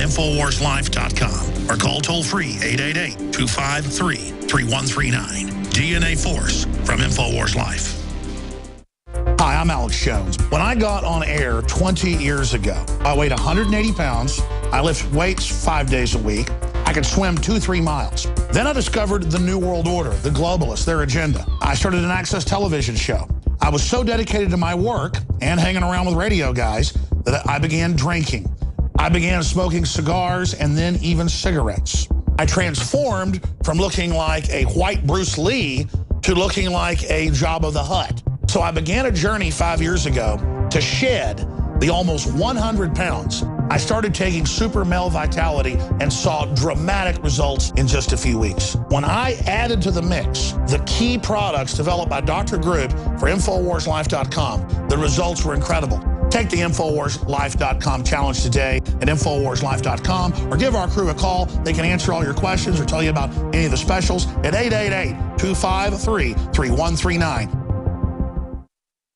InfoWarsLife.com or call toll-free 888-253-3139. DNA Force from InfoWars Life. Hi, I'm Alex Jones. When I got on air 20 years ago, I weighed 180 pounds. I lift weights 5 days a week. I could swim 2-3 miles. Then I discovered the New World Order, the globalists, their agenda. I started an Access television show. I was so dedicated to my work and hanging around with radio guys that I began drinking. I began smoking cigars and then even cigarettes. I transformed from looking like a white Bruce Lee to looking like a Jabba the Hutt. So I began a journey 5 years ago to shed the almost 100 pounds. I started taking Super Male Vitality and saw dramatic results in just a few weeks. When I added to the mix the key products developed by Dr. Group for InfoWarsLife.com, the results were incredible. Take the InfoWarsLife.com challenge today at InfoWarsLife.com or give our crew a call. They can answer all your questions or tell you about any of the specials at 888-253-3139.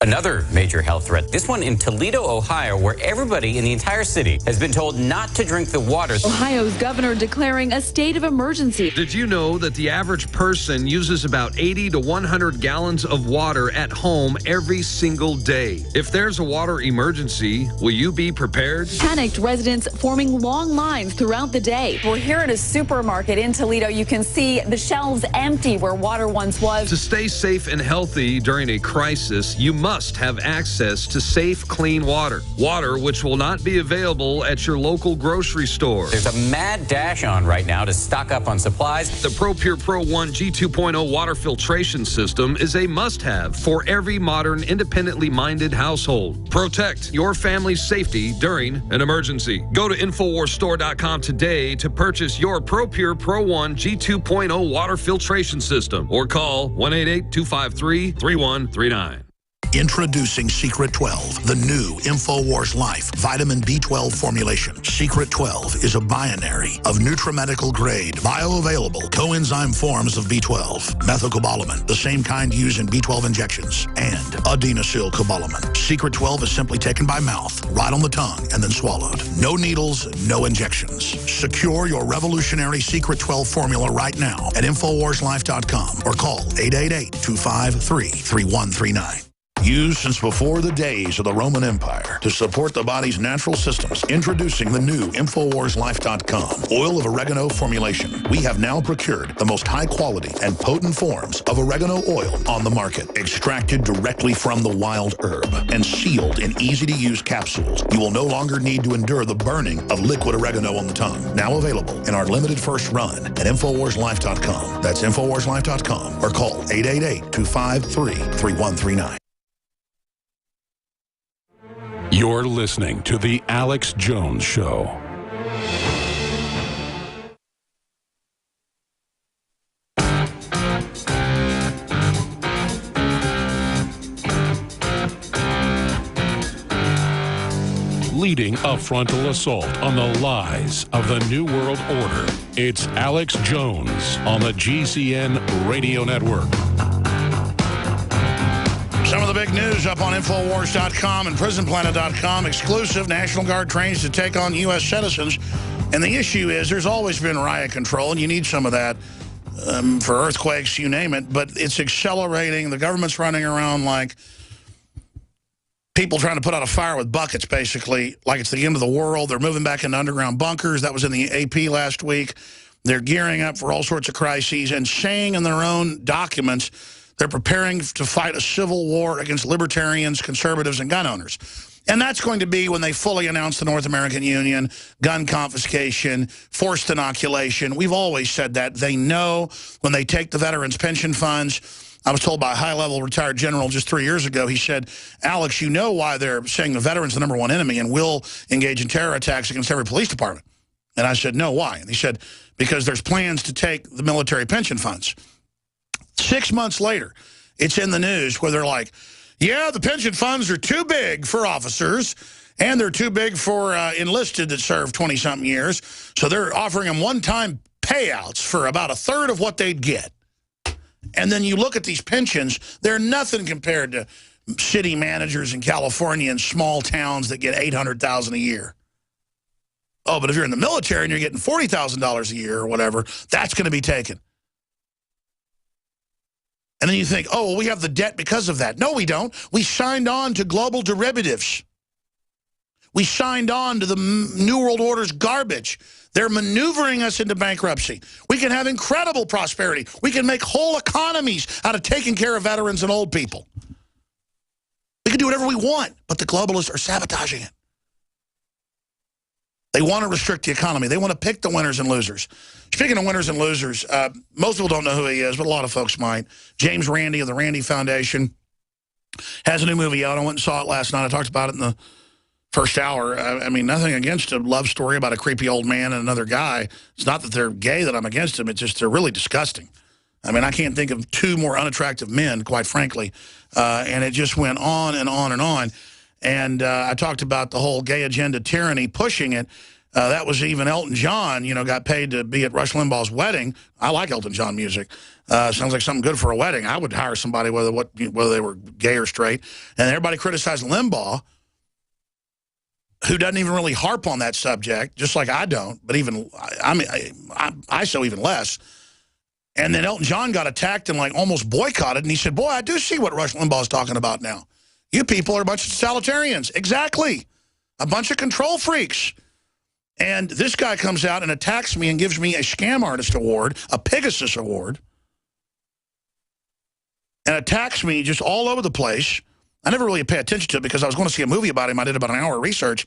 Another major health threat, this one in Toledo, Ohio, where everybody in the entire city has been told not to drink the water. Ohio's governor declaring a state of emergency. Did you know that the average person uses about 80 to 100 gallons of water at home every single day? If there's a water emergency, will you be prepared? Panicked residents forming long lines throughout the day. We're here at a supermarket in Toledo. You can see the shelves empty where water once was. To stay safe and healthy during a crisis, you must have access to safe, clean water. Water which will not be available at your local grocery store. There's a mad dash on right now to stock up on supplies. The ProPure Pro 1 G2.0 water filtration system is a must-have for every modern, independently minded household. Protect your family's safety during an emergency. Go to InfoWarsStore.com today to purchase your ProPure Pro 1 G2.0 water filtration system or call 1-888-253-3139. Introducing Secret 12, the new InfoWars Life vitamin B12 formulation. Secret 12 is a binary of nutramedical grade, bioavailable coenzyme forms of B12, methylcobalamin, the same kind used in B12 injections, and adenosylcobalamin. Secret 12 is simply taken by mouth, right on the tongue, and then swallowed. No needles, no injections. Secure your revolutionary Secret 12 formula right now at InfoWarsLife.com or call 888-253-3139. Used since before the days of the Roman Empire to support the body's natural systems. Introducing the new InfoWarsLife.com oil of oregano formulation. We have now procured the most high quality and potent forms of oregano oil on the market. Extracted directly from the wild herb and sealed in easy-to-use capsules. You will no longer need to endure the burning of liquid oregano on the tongue. Now available in our limited first run at InfoWarsLife.com. That's InfoWarsLife.com or call 888-253-3139. You're listening to The Alex Jones Show. Leading a frontal assault on the lies of the New World Order. It's Alex Jones on the GCN Radio Network. Some of the big news up on Infowars.com and PrisonPlanet.com. Exclusive National Guard trains to take on U.S. citizens. And the issue is there's always been riot control, and you need some of that for earthquakes, you name it. But it's accelerating. The government's running around like people trying to put out a fire with buckets, basically, like it's the end of the world. They're moving back into underground bunkers. That was in the AP last week. They're gearing up for all sorts of crises and saying in their own documents they're preparing to fight a civil war against libertarians, conservatives, and gun owners. And that's going to be when they fully announce the North American Union, gun confiscation, forced inoculation. We've always said that. They know when they take the veterans' pension funds. I was told by a high-level retired general just 3 years ago, he said, Alex, you know why they're saying the veterans are the #1 enemy and will engage in terror attacks against every police department. And I said, no, why? And he said, because there's plans to take the military pension funds. 6 months later, it's in the news where they're like, yeah, the pension funds are too big for officers, and they're too big for enlisted that served 20-something years, so they're offering them one-time payouts for about a third of what they'd get. And then you look at these pensions, they're nothing compared to city managers in California and small towns that get $800,000 a year. Oh, but if you're in the military and you're getting $40,000 a year or whatever, that's going to be taken. And then you think, oh, well, we have the debt because of that. No, we don't. We signed on to global derivatives. We signed on to the New World Order's garbage. They're maneuvering us into bankruptcy. We can have incredible prosperity. We can make whole economies out of taking care of veterans and old people. We can do whatever we want, but the globalists are sabotaging it. They want to restrict the economy. They want to pick the winners and losers. Speaking of winners and losers, most people don't know who he is, but a lot of folks might. James Randi of the Randi Foundation has a new movie out. I went and saw it last night. I talked about it in the first hour. I mean, nothing against a love story about a creepy old man and another guy. It's not that they're gay that I'm against them. It's just they're really disgusting. I mean, I can't think of two more unattractive men, quite frankly. And it just went on and on and on. And I talked about the whole gay agenda tyranny pushing it. That was even Elton John, you know, got paid to be at Rush Limbaugh's wedding. I like Elton John music. Sounds like something good for a wedding. I would hire somebody whether they were gay or straight. And everybody criticized Limbaugh, who doesn't even really harp on that subject, just like I don't. But even I so even less. And then Elton John got attacked and like almost boycotted. And he said, boy, I do see what Rush Limbaugh's talking about now. You people are a bunch of totalitarians. Exactly. A bunch of control freaks. And this guy comes out and attacks me and gives me a Scam Artist Award, a Pegasus Award, and attacks me just all over the place. I never really pay attention to it because I was going to see a movie about him. I did about an hour of research.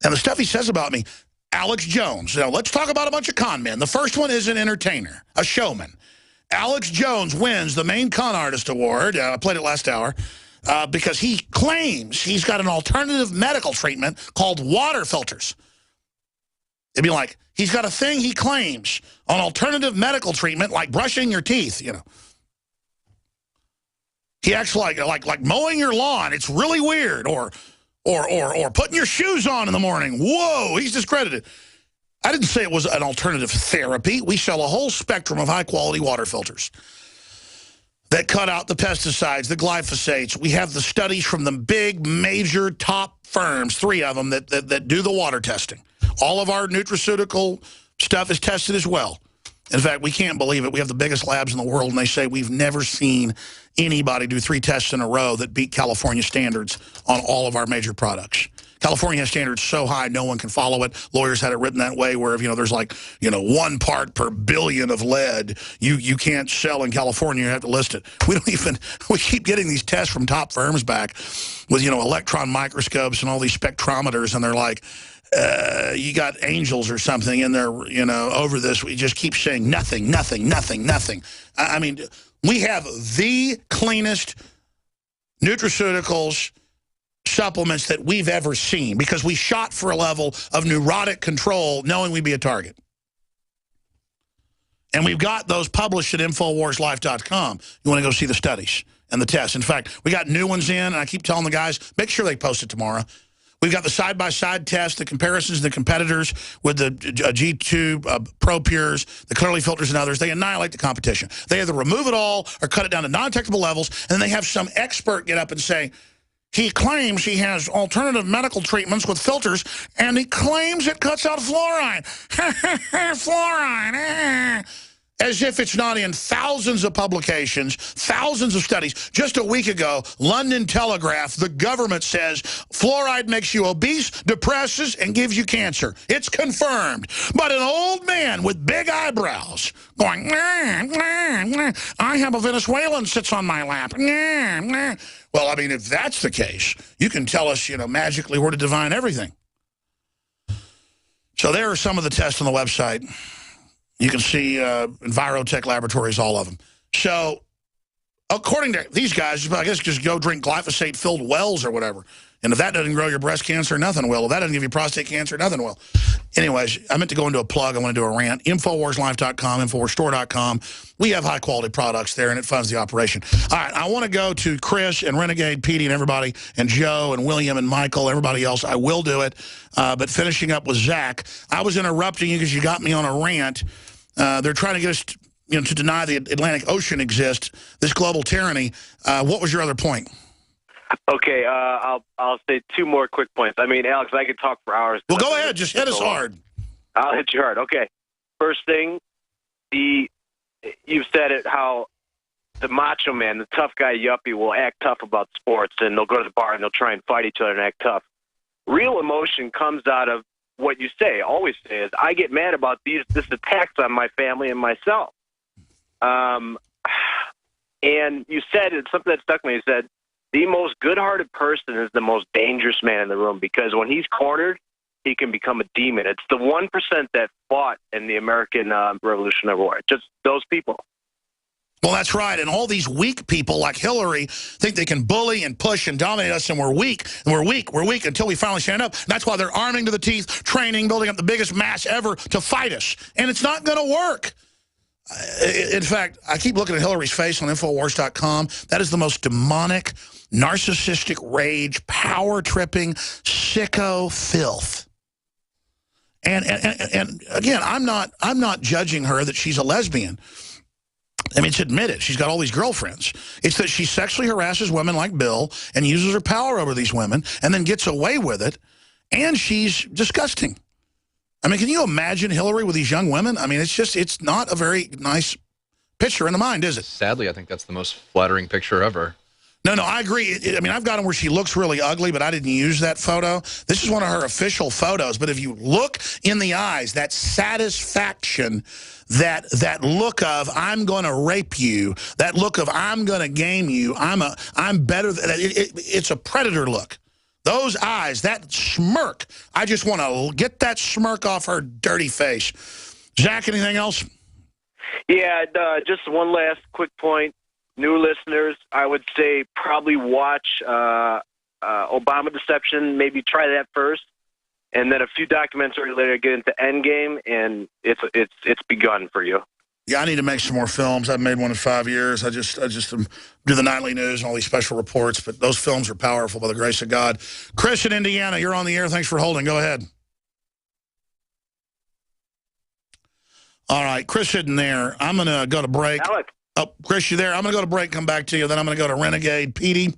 And the stuff he says about me, Alex Jones. Now, let's talk about a bunch of con men. The first one is an entertainer, a showman. Alex Jones wins the main Con Artist Award. I played it last hour. Because he claims he's got an alternative medical treatment called water filters. It'd be like, he's got a thing he claims on alternative medical treatment like brushing your teeth, you know. He acts like mowing your lawn. It's really weird. Or putting your shoes on in the morning. Whoa, he's discredited. I didn't say it was an alternative therapy. We sell a whole spectrum of high-quality water filters that cut out the pesticides, the glyphosates. We have the studies from the big, major, top firms, 3 of them, that do the water testing. All of our nutraceutical stuff is tested as well. In fact, we can't believe it. We have the biggest labs in the world, and they say we've never seen anybody do 3 tests in a row that beat California standards on all of our major products. California has standards so high no one can follow it. Lawyers had it written that way where if, you know, there's like, you know, 1 part per billion of lead you can't sell in California, you have to list it. We keep getting these tests from top firms back with, you know, electron microscopes and all these spectrometers, and they're like, you got angels or something in there, you know, over this. We just keep saying nothing, nothing, nothing, nothing. I mean, we have the cleanest nutraceuticals supplements that we've ever seen because we shot for a level of neurotic control knowing we'd be a target. And we've got those published at InfoWarsLife.com. You want to go see the studies and the tests. In fact, we got new ones in, and I keep telling the guys, make sure they post it tomorrow. We've got the side-by-side test, the comparisons, the competitors with the G2 Pro Pures, the Clearly Filters, and others. They annihilate the competition. They either remove it all or cut it down to non-detectable levels, and then they have some expert get up and say, he claims he has alternative medical treatments with filters, and he claims it cuts out fluoride. Fluoride. As if it's not in thousands of publications, thousands of studies. Just a week ago, London Telegraph, the government says fluoride makes you obese, depresses, and gives you cancer. It's confirmed. But an old man with big eyebrows going, I have a Venezuelan sits on my lap. Well, I mean, if that's the case, you can tell us, you know, magically where to divine everything. So there are some of the tests on the website. You can see Envirotech Laboratories, all of them. So, according to these guys, I guess just go drink glyphosate-filled wells or whatever. And if that doesn't grow your breast cancer, nothing will. If that doesn't give you prostate cancer, nothing will. Anyways, I meant to go into a plug. I want to do a rant. InfoWarsLife.com, InfoWarsStore.com. We have high-quality products there, and it funds the operation. All right, I want to go to Chris and Renegade, Petey, and everybody, and Joe and William and Michael, everybody else. I will do it. But finishing up with Zach, I was interrupting you because you got me on a rant. They're trying to get us, you know, to deny the Atlantic Ocean exists, this global tyranny. What was your other point? Okay, I'll say two more quick points. I mean, Alex, I could talk for hours. Well, go ahead. Just hit us hard. I'll hit you hard. Okay. First thing, you've said it, how the macho man, the tough guy yuppie will act tough about sports, and they'll go to the bar and they'll try and fight each other and act tough. Real emotion comes out of what you say, always say, is I get mad about this attacks on my family and myself. And you said, it's something that stuck me, you said, the most good-hearted person is the most dangerous man in the room, because when he's cornered, he can become a demon. It's the 1% that fought in the American Revolutionary War. Just those people. Well, that's right. And all these weak people like Hillary think they can bully and push and dominate us, and we're weak, and we're weak until we finally stand up. And that's why they're arming to the teeth, training, building up the biggest mass ever to fight us. And it's not going to work. In fact, I keep looking at Hillary's face on Infowars.com. That is the most demonic, narcissistic rage, power-tripping, sicko filth. And again, I'm not judging her that she's a lesbian. I mean, it's admitted. She's got all these girlfriends. It's that she sexually harasses women like Bill and uses her power over these women and then gets away with it. And she's disgusting. I mean, can you imagine Hillary with these young women? I mean, it's not a very nice picture in the mind, is it? Sadly, I think that's the most flattering picture ever. No, I agree. I mean, I've got them where she looks really ugly, but I didn't use that photo. This is one of her official photos. But if you look in the eyes, that satisfaction, that look of I'm going to rape you, that look of I'm going to game you, I'm better than it's a predator look. Those eyes, that smirk, I just want to get that smirk off her dirty face. Zach, anything else? Yeah, just one last quick point. New listeners, I would say probably watch Obama Deception. Maybe try that first, and then a few documentaries later get into Endgame, and it's begun for you. Yeah, I need to make some more films. I've made one in 5 years. I just do the nightly news and all these special reports, but those films are powerful by the grace of God. Chris in Indiana, you're on the air. Thanks for holding. Go ahead. All right, Chris isn't there. I'm going to go to break. Alex. Oh, Chris, you there? I'm going to go to break, come back to you. Then I'm going to go to Renegade, Petey.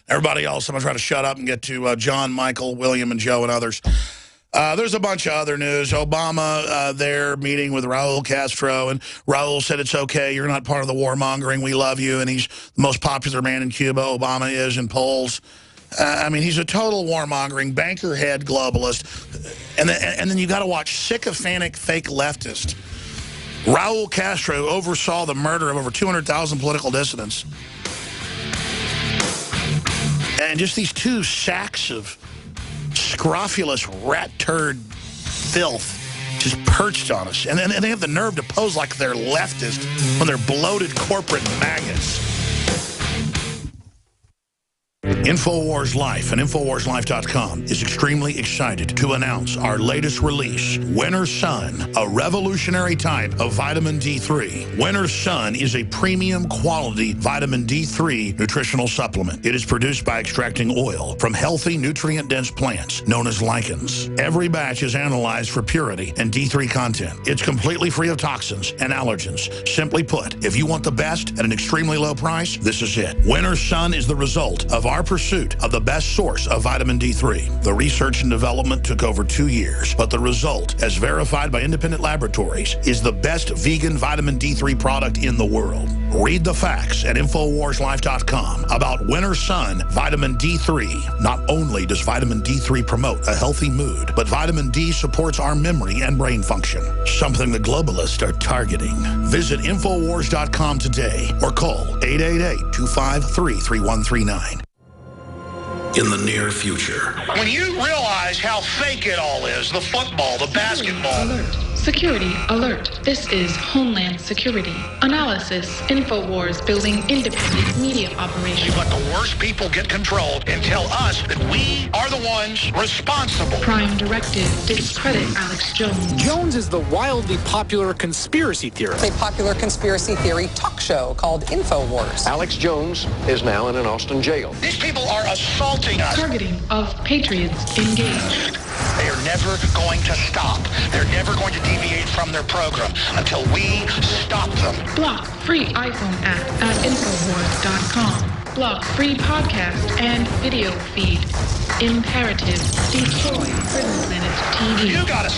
Everybody else, I'm going to try to shut up and get to John, Michael, William, and Joe, and others. There's a bunch of other news. Obama there meeting with Raul Castro, and Raul said it's okay. You're not part of the warmongering. We love you, and he's the most popular man in Cuba. Obama is in polls. I mean, he's a total warmongering, banker head globalist. And then you got to watch sycophantic fake leftist. Raul Castro oversaw the murder of over 200,000 political dissidents. And just these two sacks of scrofulous rat turd filth just perched on us. And then they have the nerve to pose like they're leftist when they're bloated corporate maggots. InfoWars Life and InfoWarsLife.com is extremely excited to announce our latest release, Winter Sun, a revolutionary type of vitamin D3. Winter Sun is a premium quality vitamin D3 nutritional supplement. It is produced by extracting oil from healthy, nutrient-dense plants known as lichens. Every batch is analyzed for purity and D3 content. It's completely free of toxins and allergens. Simply put, if you want the best at an extremely low price, this is it. Winter Sun is the result of our pursuit of the best source of vitamin D3. The research and development took over 2 years, but the result, as verified by independent laboratories, is the best vegan vitamin D3 product in the world. Read the facts at InfoWarsLife.com about Winter Sun Vitamin D3. Not only does vitamin D3 promote a healthy mood, but vitamin D supports our memory and brain function, something the globalists are targeting. Visit InfoWars.com today or call 888-253-3139. In the near future. When you realize how fake it all is, the football, the basketball. Alert. Security alert. This is Homeland Security. Analysis. InfoWars building independent media operation. We let the worst people get control and tell us that we are the ones responsible. Prime Directive. Discredit Alex Jones. Jones is the wildly popular conspiracy theorist. A popular conspiracy theory talk show called InfoWars. Alex Jones is now in an Austin jail. These people are assaulting us. Targeting of patriots engaged. They are never going to stop. They're never going to deviate from their program until we stop them. Block free iPhone app at Infowars.com. block free podcast and video feed. Imperative. Destroy Prison Planet TV. You gotta